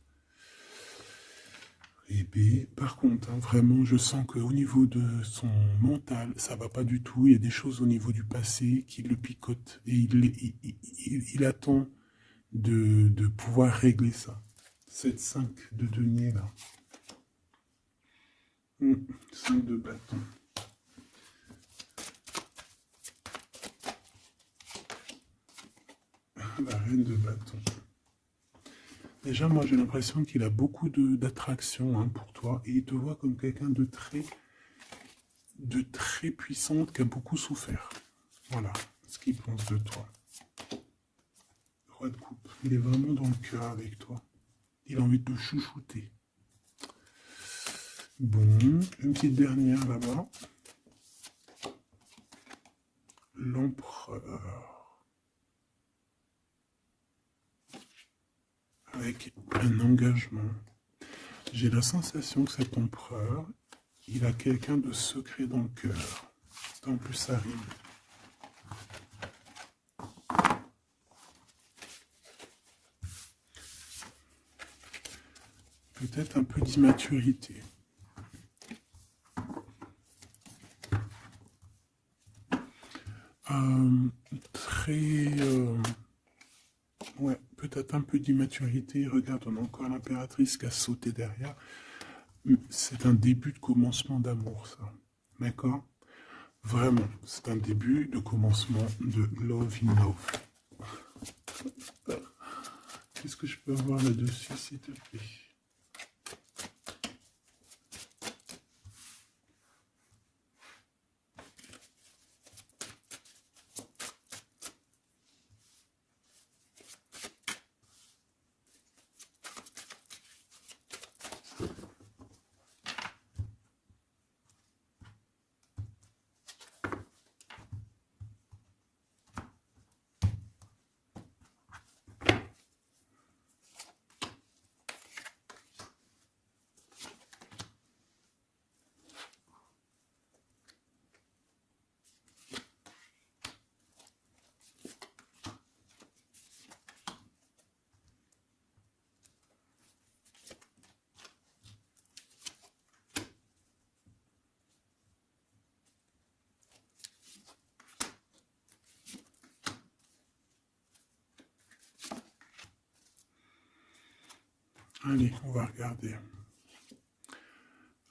Speaker 1: Et B, par contre, hein, vraiment, je sens qu'au niveau de son mental, ça va pas du tout. Il y a des choses au niveau du passé qui le picotent. Et il attend de pouvoir régler ça. 7-5 de denier, là. 5 de bâton. La reine de bâton. Déjà, moi, j'ai l'impression qu'il a beaucoup d'attraction, hein, pour toi. Et il te voit comme quelqu'un de très puissante qui a beaucoup souffert. Voilà ce qu'il pense de toi. Roi de coupe. Il est vraiment dans le cœur avec toi. Il a envie de te chouchouter. Bon, une petite dernière là-bas. L'empereur. Avec un engagement. J'ai la sensation que cet empereur, il a quelqu'un de secret dans le cœur. En plus, ça rime. Peut-être un peu d'immaturité. Ouais, peut-être un peu d'immaturité. Regarde, on a encore l'impératrice qui a sauté derrière. C'est un début de commencement d'amour, ça. D'accord? Vraiment, c'est un début de commencement de love in love. Qu'est-ce que je peux avoir là-dessus, s'il te plaît? Allez, on va regarder.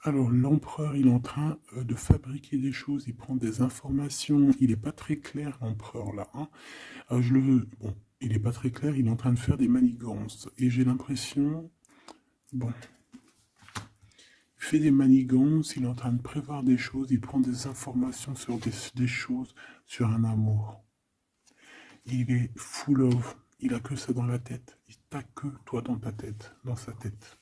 Speaker 1: Alors, l'empereur, il est en train de fabriquer des choses, il prend des informations, il n'est pas très clair, l'empereur, là. Hein. Bon, il n'est pas très clair, il est en train de faire des manigances. Et j'ai l'impression, bon, il fait des manigances, il est en train de prévoir des choses, il prend des informations sur des choses, sur un amour. Il est full of, il a que ça dans la tête, il t'a que toi dans ta tête, dans sa tête.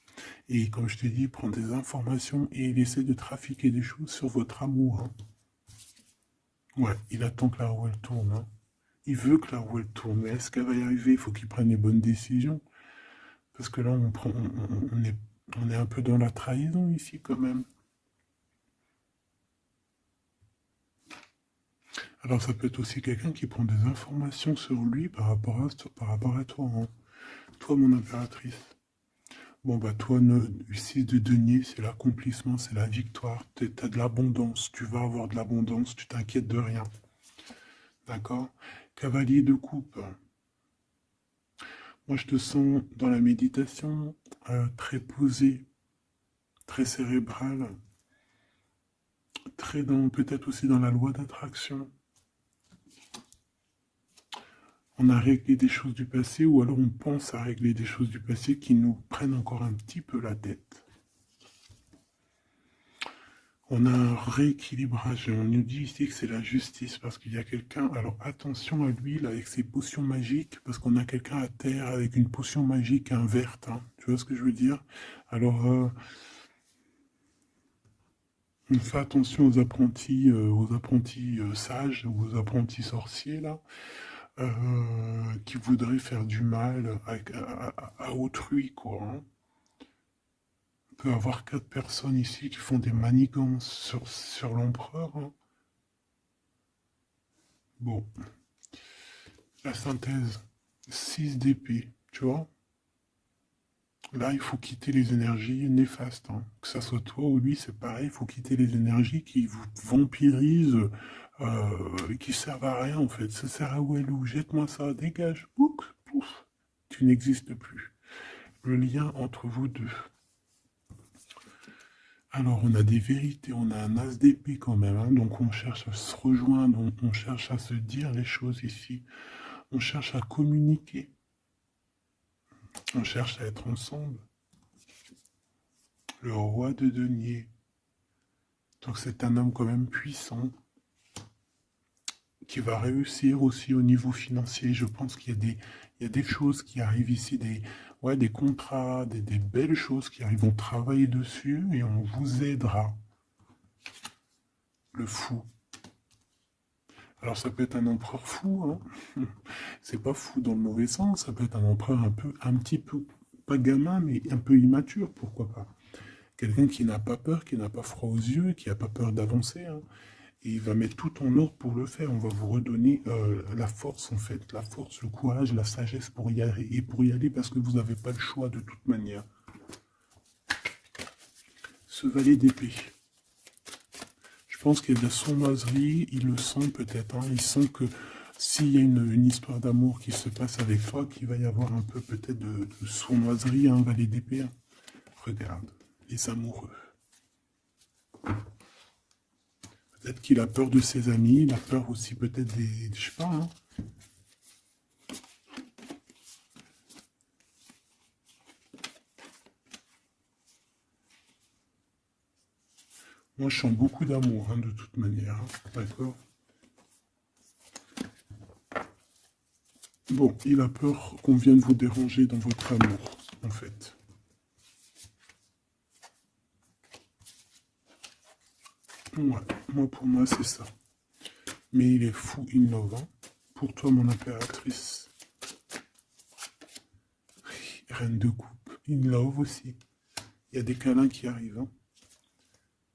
Speaker 1: Et comme je t'ai dit, il prend des informations et il essaie de trafiquer des choses sur votre amour. Hein. Ouais, il attend que la roue elle tourne. Hein. Il veut que la roue elle tourne. Mais est-ce qu'elle va y arriver? Il faut qu'il prenne les bonnes décisions. Parce que là, on est un peu dans la trahison ici quand même. Alors ça peut être aussi quelqu'un qui prend des informations sur lui par rapport à toi. Hein. Toi, mon impératrice. Bon, bah, toi, 6 de denier, c'est l'accomplissement, c'est la victoire. Tu as de l'abondance, tu vas avoir de l'abondance, tu t'inquiètes de rien. D'accord? Cavalier de coupe. Moi, je te sens dans la méditation, très posé, très cérébral, très dans, peut-être aussi dans la loi d'attraction. On a réglé des choses du passé ou alors on pense à régler des choses du passé qui nous prennent encore un petit peu la tête. On a un rééquilibrage. On nous dit ici que c'est la justice parce qu'il y a quelqu'un. Alors attention à lui là, avec ses potions magiques parce qu'on a quelqu'un à terre avec une potion magique verte. Hein. Tu vois ce que je veux dire? Alors on fait attention aux apprentis sages ou aux apprentis sorciers là, qui voudraient faire du mal à autrui quoi. Hein. On peut avoir 4 personnes ici qui font des manigances sur l'empereur. Hein. Bon, la synthèse, 6 d'épée, tu vois. Là, il faut quitter les énergies néfastes. Hein. Que ça soit toi ou lui, c'est pareil, il faut quitter les énergies qui vous vampirisent, qui servent à rien en fait. Ça sert à Walou, jette-moi ça, dégage, pouf, pouf, tu n'existes plus. Le lien entre vous deux. Alors, on a des vérités, on a un as d'épée quand même, hein, donc on cherche à se rejoindre, on cherche à se dire les choses ici, on cherche à communiquer, on cherche à être ensemble. Le roi de denier, donc c'est un homme quand même puissant, qui va réussir aussi au niveau financier. Je pense qu'il y a des choses qui arrivent ici, des contrats, des belles choses qui arrivent. On travaille dessus et on vous aidera. Le fou. Alors ça peut être un empereur fou, hein. C'est pas fou dans le mauvais sens, ça peut être un empereur un petit peu, pas gamin, mais un peu immature, pourquoi pas. Quelqu'un qui n'a pas peur, qui n'a pas froid aux yeux, qui n'a pas peur d'avancer. Hein. Et il va mettre tout en ordre pour le faire. On va vous redonner la force, en fait. La force, le courage, la sagesse pour y aller. Et pour y aller parce que vous n'avez pas le choix de toute manière. Ce valet d'épée. Je pense qu'il y a de la sournoiserie. Il le sent peut-être. Hein. Il sent que s'il y a une histoire d'amour qui se passe avec toi, qu'il va y avoir un peu peut-être de sournoiserie, un valet d'épée. Hein. Regarde, les amoureux. Peut-être qu'il a peur de ses amis, il a peur aussi peut-être des... Je sais pas, hein. Moi, je sens beaucoup d'amour, hein, de toute manière. Hein. D'accord? Bon, il a peur qu'on vienne vous déranger dans votre amour, en fait. Ouais, moi, pour moi, c'est ça. Mais il est fou, innovant. Pour toi, mon impératrice. Reine de coupe. In love aussi. Il y a des câlins qui arrivent. Hein.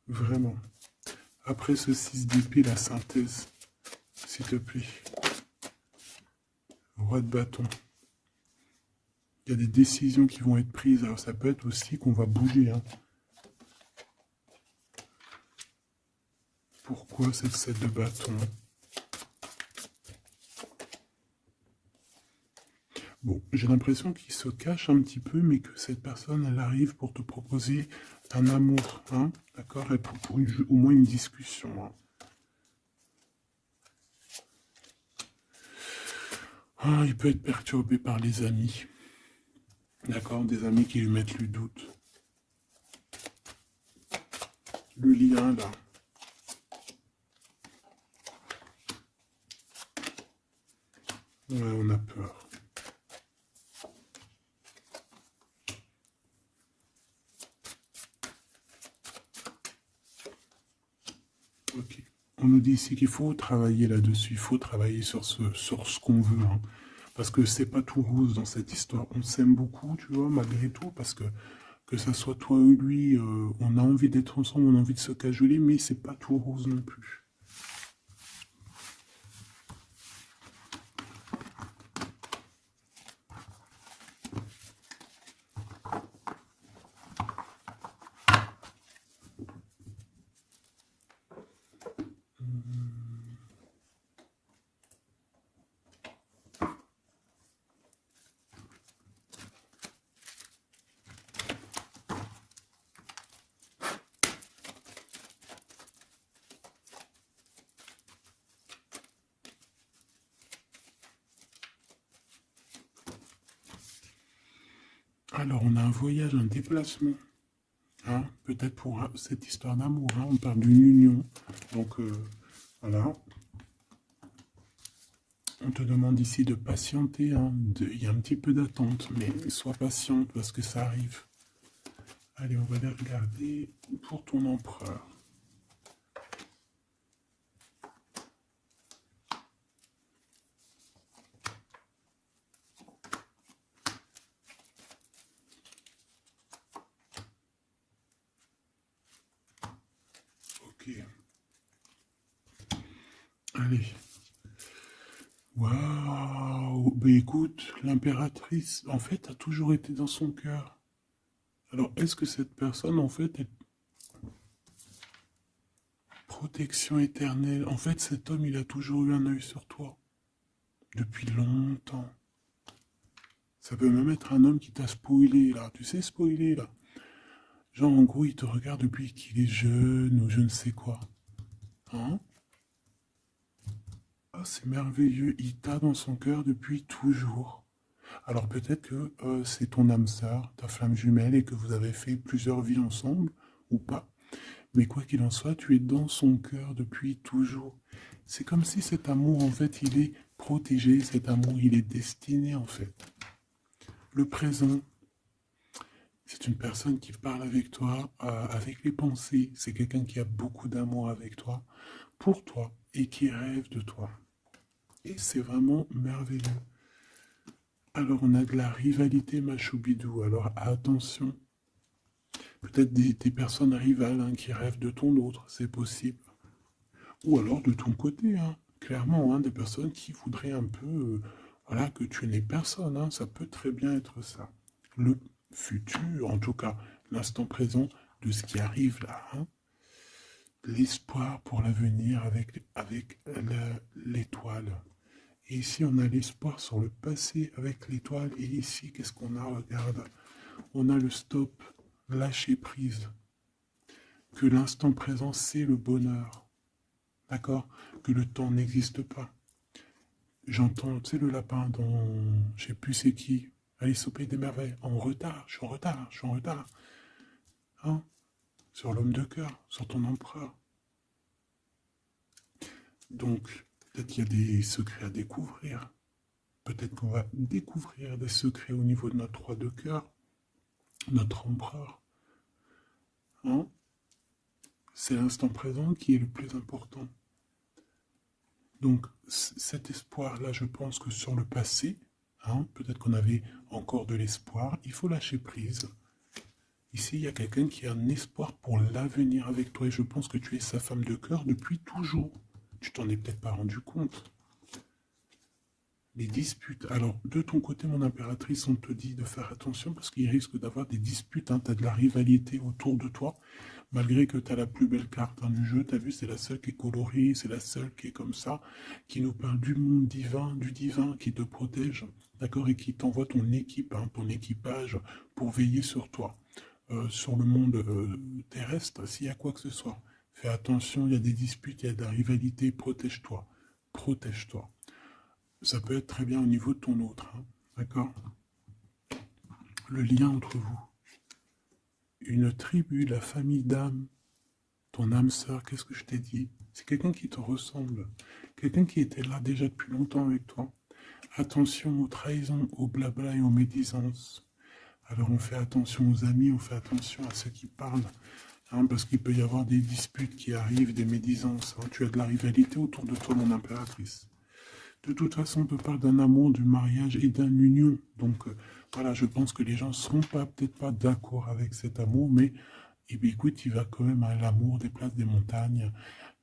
Speaker 1: Vraiment. Après ce 6 d'épée, la synthèse. S'il te plaît. Roi de bâton. Il y a des décisions qui vont être prises. Alors ça peut être aussi qu'on va bouger. Hein. Pourquoi cette 7 de bâton? Bon, j'ai l'impression qu'il se cache un petit peu, mais que cette personne, elle arrive pour te proposer un amour. Hein, d'accord? Et pour au moins une discussion. Hein. Ah, il peut être perturbé par les amis. D'accord? Des amis qui lui mettent le doute. Le lien, là. Ouais, on a peur. Ok. On nous dit ici qu'il faut travailler là-dessus. Il faut travailler sur ce qu'on veut. Hein. Parce que c'est pas tout rose dans cette histoire. On s'aime beaucoup, tu vois, malgré tout, parce que ça soit toi ou lui, on a envie d'être ensemble, on a envie de se cajoler, mais c'est pas tout rose non plus. Alors, on a un voyage, un déplacement. Hein, peut-être pour cette histoire d'amour. Hein, on parle d'une union. Donc, voilà. On te demande ici de patienter. Hein, il y a un petit peu d'attente, mais sois patiente parce que ça arrive. Allez, on va aller regarder pour ton empereur. Ok. Allez. Waouh. Ben écoute, l'impératrice, en fait, a toujours été dans son cœur. Alors, est-ce que cette personne, en fait, est protection éternelle? En fait, cet homme, il a toujours eu un œil sur toi. Depuis longtemps. Ça peut même être un homme qui t'a spoilé, là. Tu sais, spoiler, là. Genre, en gros, il te regarde depuis qu'il est jeune ou je ne sais quoi. Hein? Ah, c'est merveilleux. Il t'a dans son cœur depuis toujours. Alors peut-être que c'est ton âme sœur, ta flamme jumelle, et que vous avez fait plusieurs vies ensemble, ou pas. Mais quoi qu'il en soit, tu es dans son cœur depuis toujours. C'est comme si cet amour, en fait, il est protégé, cet amour, il est destiné, en fait. Le présent, c'est une personne qui parle avec toi, avec les pensées. C'est quelqu'un qui a beaucoup d'amour avec toi, pour toi, et qui rêve de toi. Et c'est vraiment merveilleux. Alors, on a de la rivalité, Machoubidou. Alors, attention. peut-être des personnes rivales hein, qui rêvent de ton autre, c'est possible. Ou alors de ton côté, hein, clairement, hein, des personnes qui voudraient un peu voilà, que tu n'aies personne. Hein, ça peut très bien être ça. Le futur, en tout cas, l'instant présent de ce qui arrive là. Hein, l'espoir pour l'avenir avec l'étoile. Et ici, on a l'espoir sur le passé avec l'étoile. Et ici, qu'est-ce qu'on a? Regarde, on a le stop, lâcher prise. Que l'instant présent, c'est le bonheur. D'accord? Que le temps n'existe pas. J'entends, tu sais, le lapin dans, je sais plus c'est qui, Alice au Pays des Merveilles. En retard, je suis en retard, je suis en retard. Hein? Sur l'homme de cœur, sur ton empereur. Donc, peut-être qu'il y a des secrets à découvrir. Peut-être qu'on va découvrir des secrets au niveau de notre roi de cœur, notre empereur. Hein? C'est l'instant présent qui est le plus important. Donc, cet espoir-là, je pense que sur le passé, hein, peut-être qu'on avait encore de l'espoir, il faut lâcher prise. Ici, il y a quelqu'un qui a un espoir pour l'avenir avec toi et je pense que tu es sa femme de cœur depuis toujours. Tu t'en es peut-être pas rendu compte. Les disputes. Alors, de ton côté, mon impératrice, on te dit de faire attention parce qu'il risque d'avoir des disputes. Hein. Tu as de la rivalité autour de toi, malgré que tu as la plus belle carte dans le jeu. Tu as vu, c'est la seule qui est colorée, c'est la seule qui est comme ça, qui nous parle du monde divin, du divin qui te protège, d'accord, et qui t'envoie ton équipe, hein, ton équipage pour veiller sur toi, sur le monde terrestre, s'il y a quoi que ce soit. Fais attention, il y a des disputes, il y a de la rivalité, protège-toi, protège-toi. Ça peut être très bien au niveau de ton autre, hein, d'accord? Le lien entre vous. Une tribu, la famille d'âme, ton âme sœur, qu'est-ce que je t'ai dit? C'est quelqu'un qui te ressemble, quelqu'un qui était là déjà depuis longtemps avec toi. Attention aux trahisons, aux blabla et aux médisances. Alors on fait attention aux amis, on fait attention à ceux qui parlent, hein, parce qu'il peut y avoir des disputes qui arrivent, des médisances. Hein. Tu as de la rivalité autour de toi, mon impératrice. De toute façon, on te parle d'un amour, du mariage et d'une union. Donc, voilà, je pense que les gens ne seront peut-être pas d'accord avec cet amour, mais eh bien, écoute, il va quand même à l'amour des places des montagnes.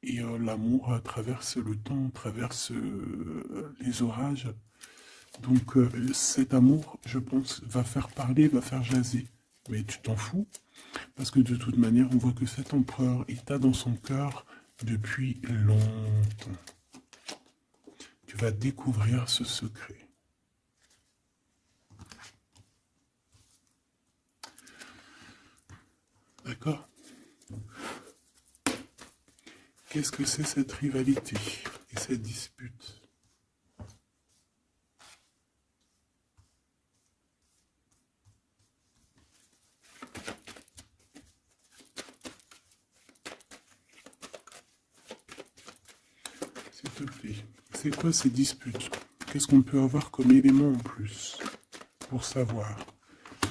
Speaker 1: Et l'amour traverse le temps, traverse les orages. Donc, cet amour, je pense, va faire parler, va faire jaser. Mais tu t'en fous, parce que de toute manière, on voit que cet empereur, il t'a dans son cœur depuis longtemps. Tu vas découvrir ce secret. D'accord? Qu'est-ce que c'est cette rivalité et cette dispute? S'il te plaît, c'est quoi ces disputes? Qu'est-ce qu'on peut avoir comme élément en plus pour savoir?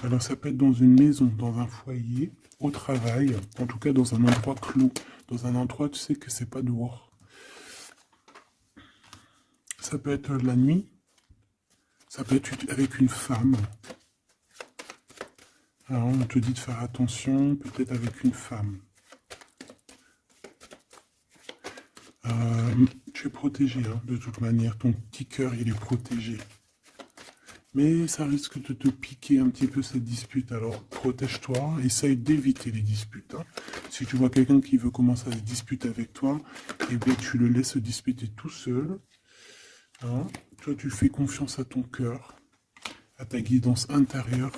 Speaker 1: Alors ça peut être dans une maison, dans un foyer, au travail, en tout cas dans un endroit clos, dans un endroit tu sais que c'est pas dehors. Ça peut être la nuit, ça peut être avec une femme. Alors on te dit de faire attention, peut-être avec une femme. Tu es protégé, hein, de toute manière, ton petit cœur il est protégé. Mais ça risque de te piquer un petit peu cette dispute, alors protège-toi, essaye d'éviter les disputes. Hein. Si tu vois quelqu'un qui veut commencer à se disputer avec toi, eh bien tu le laisses se disputer tout seul. Hein. Toi tu fais confiance à ton cœur, à ta guidance intérieure.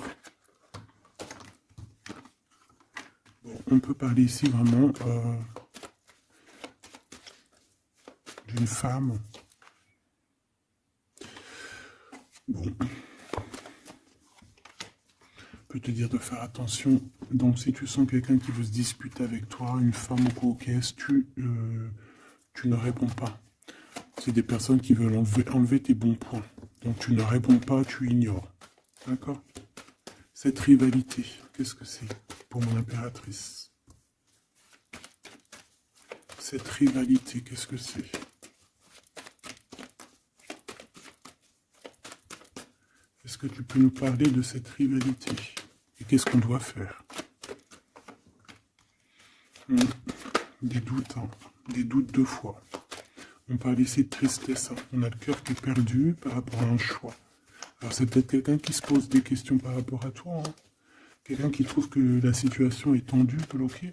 Speaker 1: Bon, on peut parler ici vraiment d'une femme. Bon. Peut te dire de faire attention. Donc si tu sens quelqu'un qui veut se disputer avec toi, une femme ou coquesse, tu ne réponds pas. C'est des personnes qui veulent enlever tes bons points. Donc tu ne réponds pas, tu ignores. D'accord? Cette rivalité, qu'est-ce que c'est pour mon impératrice? Cette rivalité, qu'est-ce que c'est? Est-ce que tu peux nous parler de cette rivalité? Et qu'est-ce qu'on doit faire? Des doutes, hein. Des doutes deux fois. On parle ici de tristesse, hein. On a le cœur qui est perdu par rapport à un choix. Alors c'est peut-être quelqu'un qui se pose des questions par rapport à toi, hein. Quelqu'un qui trouve que la situation est tendue, bloquée,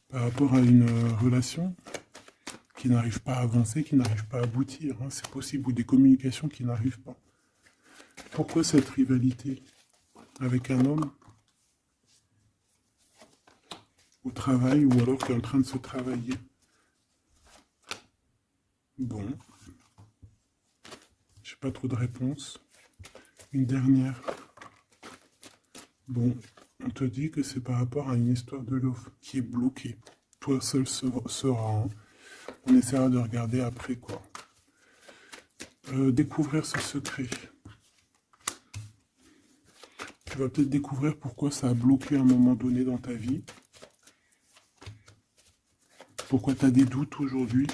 Speaker 1: par rapport à une relation qui n'arrive pas à avancer, qui n'arrive pas à aboutir, hein. C'est possible, ou des communications qui n'arrivent pas. Pourquoi cette rivalité avec un homme au travail ou alors qui est en train de se travailler? Bon, j'ai pas trop de réponses. Une dernière. Bon, on te dit que c'est par rapport à une histoire de love qui est bloquée. Toi seul sera. Hein. On essaiera de regarder après quoi. Découvrir ce secret. Tu vas peut-être découvrir pourquoi ça a bloqué à un moment donné dans ta vie. Pourquoi tu as des doutes aujourd'hui.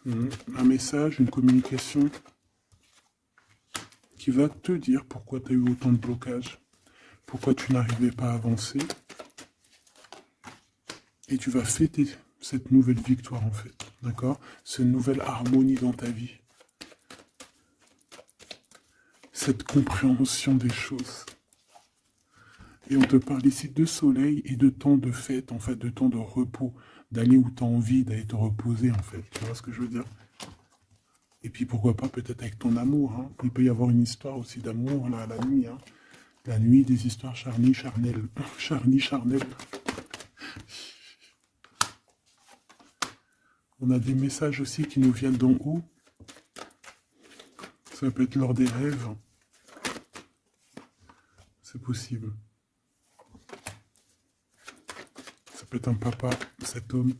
Speaker 1: Un message, une communication qui va te dire pourquoi tu as eu autant de blocages, pourquoi tu n'arrivais pas à avancer. Et tu vas fêter cette nouvelle victoire en fait, d'accord? Cette nouvelle harmonie dans ta vie. Cette compréhension des choses. Et on te parle ici de soleil et de temps de fête, en fait, de temps de repos, d'aller où tu as envie, d'aller te reposer, en fait. Tu vois ce que je veux dire? Et puis pourquoi pas peut-être avec ton amour, hein. Il peut y avoir une histoire aussi d'amour là, la nuit, hein. La nuit, des histoires charnies, charnelles. Charnies, charnelles. On a des messages aussi qui nous viennent d'en haut. Ça peut être lors des rêves. C'est possible. Ça peut être un papa, cet homme.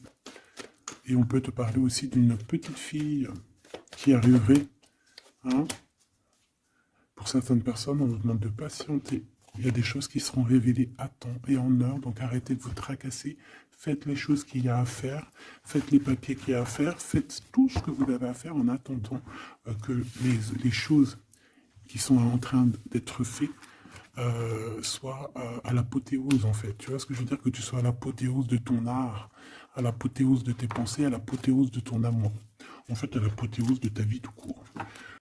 Speaker 1: Et on peut te parler aussi d'une petite fille qui arriverait. Hein. Pour certaines personnes, on nous demande de patienter. Il y a des choses qui seront révélées à temps et en heure, donc arrêtez de vous tracasser. Faites les choses qu'il y a à faire, faites les papiers qu'il y a à faire, faites tout ce que vous avez à faire en attendant que les choses qui sont en train d'être faites soient à l'apothéose en fait. Tu vois ce que je veux dire? Que tu sois à l'apothéose de ton art, à l'apothéose de tes pensées, à l'apothéose de ton amour. En fait, à l'apothéose de ta vie tout court.